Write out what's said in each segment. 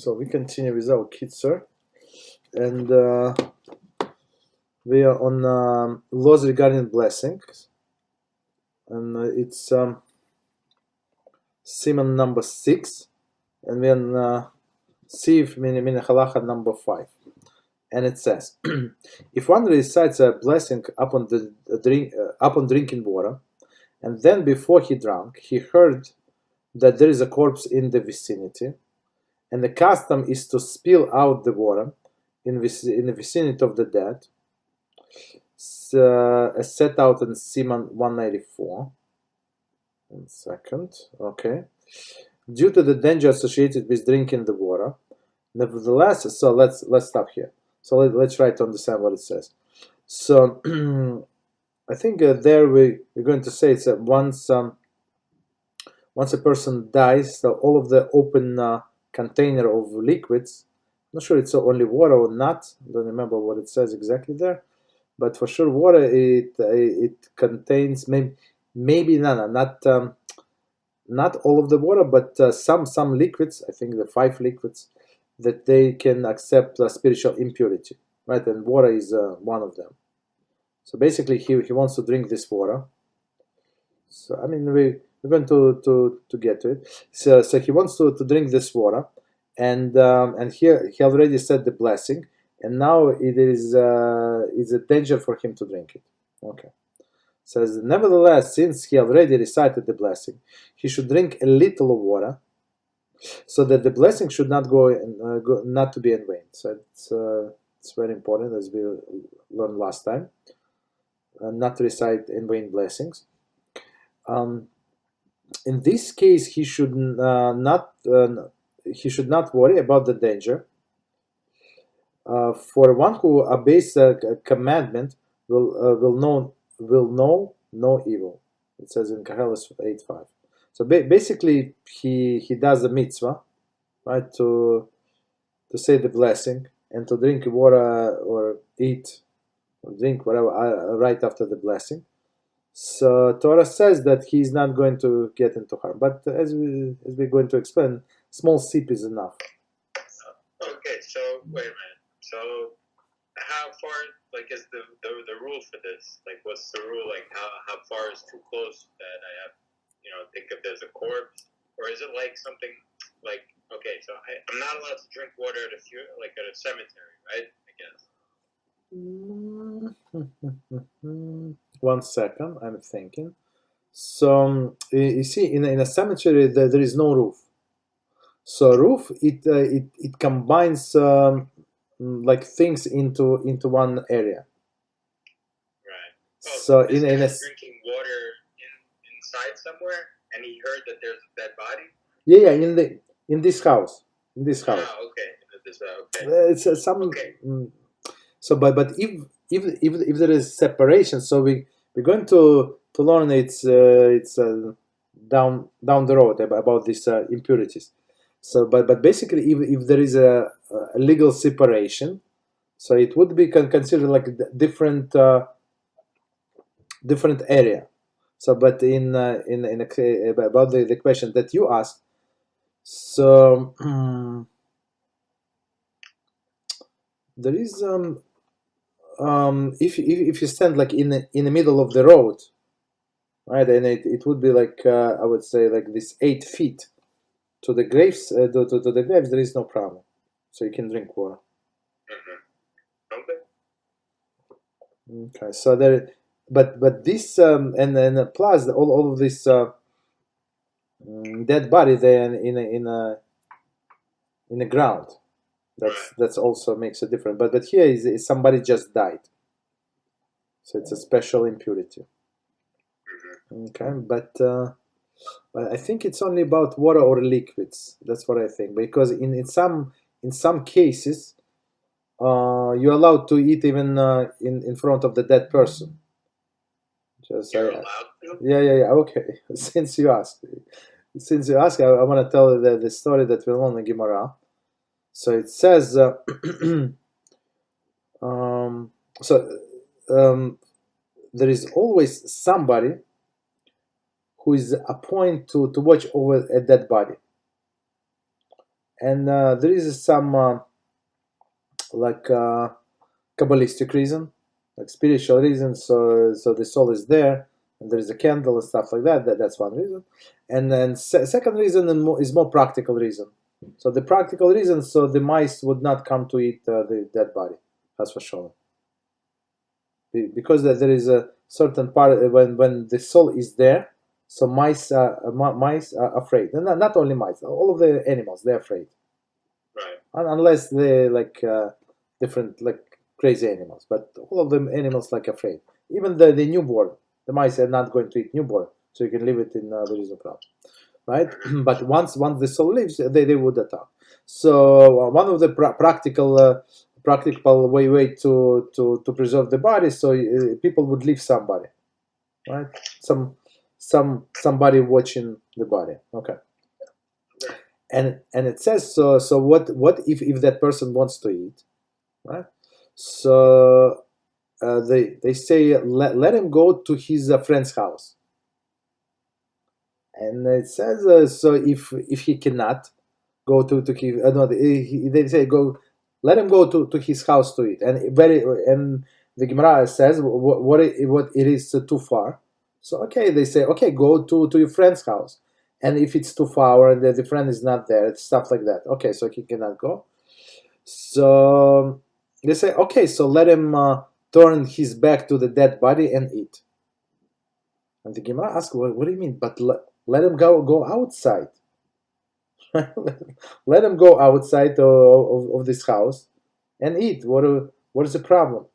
So we continue with our Kitzur, and we are on laws regarding blessings, and it's Siman number 6, and we're on Siv min Halacha number 5, and it says, if one recites a blessing upon drinking water, and then before he drank, he heard that there is a corpse in the vicinity, and the custom is to spill out the water in the vicinity of the dead, as set out in Siman 194. 1 second, okay. Due to the danger associated with drinking the water, nevertheless, so let's stop here. So let's try to understand what it says. So I think there we're going to say it's that once a person dies, so all of the open container of liquids, I'm not sure it's only water or not, I don't remember what it says exactly there, but for sure water, it contains maybe not all of the water, but some liquids, I think the 5 liquids, that they can accept spiritual impurity, right? And water is one of them. So basically he wants to drink this water. So I mean we're going to get to it. So he wants to drink this water, and here he already said the blessing, and now it is a danger for him to drink it. Okay. Says, nevertheless, since he already recited the blessing, he should drink a little of water, so that the blessing should not not to be in vain. So it's very important, as we learned last time, not to recite in vain blessings. In this case, he should not worry about the danger. For one who obeys a commandment will know no evil. It says in Halachos 8:5. So basically, he does the mitzvah, right, to say the blessing and to drink water or eat or drink whatever right after the blessing. So Torah says that he is not going to get into harm, but as we're going to explain, small sip is enough. Okay, so wait a minute. So how far, like, is the rule for this? Like, what's the rule? Like, how far is too close that I have, think if there's a corpse, or is it like something like, okay, so I'm not allowed to drink water at a cemetery, right? I guess. 1 second, I'm thinking. So you see, in a cemetery there is no roof. So roof it combines like things into one area. Right. So in drinking water inside somewhere, and he heard that there's a dead body. Yeah, in this house. Oh, okay. Okay. It's some. Okay. So, but if there is separation, so we're going to learn it's down the road about these impurities. So, but basically, if there is a legal separation, so it would be considered like a different area. So, but about the question that you asked, so there is if you stand like in the middle of the road, right, and it would be like I would say like this 8 feet to the graves, to the graves, there is no problem, so you can drink water. Okay, so there, but this and plus all of this dead body there in the ground. That's also makes a difference. But here is somebody just died, so it's a special impurity. Okay, but I think it's only about water or liquids. That's what I think, because in some cases you're allowed to eat even in front of the dead person. You're allowed to? Yeah. Okay, since you asked, I want to tell the story that we learn in Gemara. So it says, there is always somebody who is appointed to watch over a dead body. And there is some like Kabbalistic reason, like spiritual reason. So the soul is there, and there is a candle and stuff like that. That's one reason. And then second reason is more practical reason. So the practical reason, so the mice would not come to eat the dead body, that's for sure. Because there is a certain part when the soul is there, so mice are afraid. And not only mice, all of the animals, they're afraid. Right. Unless they're like different, like crazy animals. But all of them animals like afraid. Even the newborn, the mice are not going to eat newborn, so you can leave it in there is no problem, right? But once the soul leaves, they would attack. So one of the practical way to preserve the body, so people would leave somebody, right? Somebody watching the body. Okay. And it says so what if that person wants to eat, right? So they say let him go to his friend's house. And it says so if he cannot go to his no, they say go, let him go to his house to eat. And the Gemara says what it is too far. So okay, they say okay, go to your friend's house. And if it's too far and the friend is not there, it's stuff like that. Okay, so he cannot go. So they say okay, so let him turn his back to the dead body and eat. And the Gemara asks, what do you mean? But let him go outside. Let him go outside of this house and eat. What is the problem?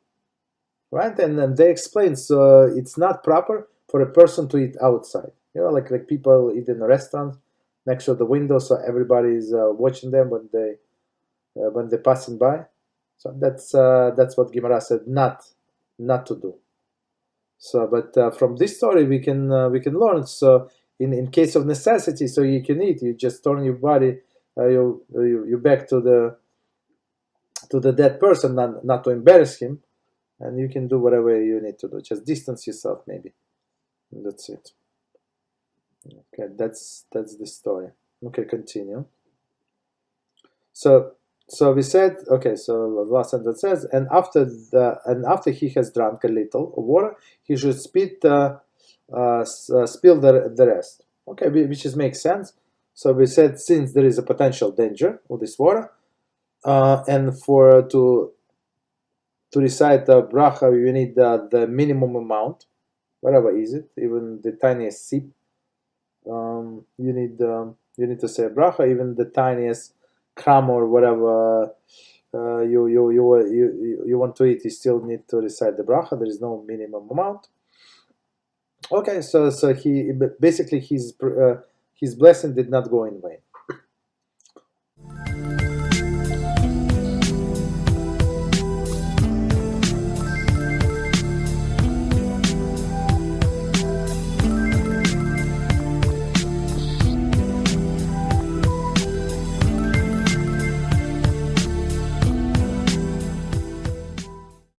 Right? And then they explain, so it's not proper for a person to eat outside. You know, like people eat in a restaurant next to the window, so everybody is watching them when they're passing by. So that's what Gemara said not to do. So, but from this story we can learn. So, in case of necessity, so you can eat. You just turn your body, you back to the dead person, not to embarrass him, and you can do whatever you need to do. Just distance yourself, maybe. And that's it. Okay, that's the story. Okay, continue. So we said, okay, so the last sentence says, and after he has drunk a little of water, he should spill the rest. Okay, which makes sense. So we said, since there is a potential danger with this water, and to recite the Brocha, you need the minimum amount, whatever is it, even the tiniest sip. You need to say Brocha, even the tiniest crumb or whatever you want to eat, you still need to recite the Brocha. There is no minimum amount. Okay, so he basically his blessing did not go in vain.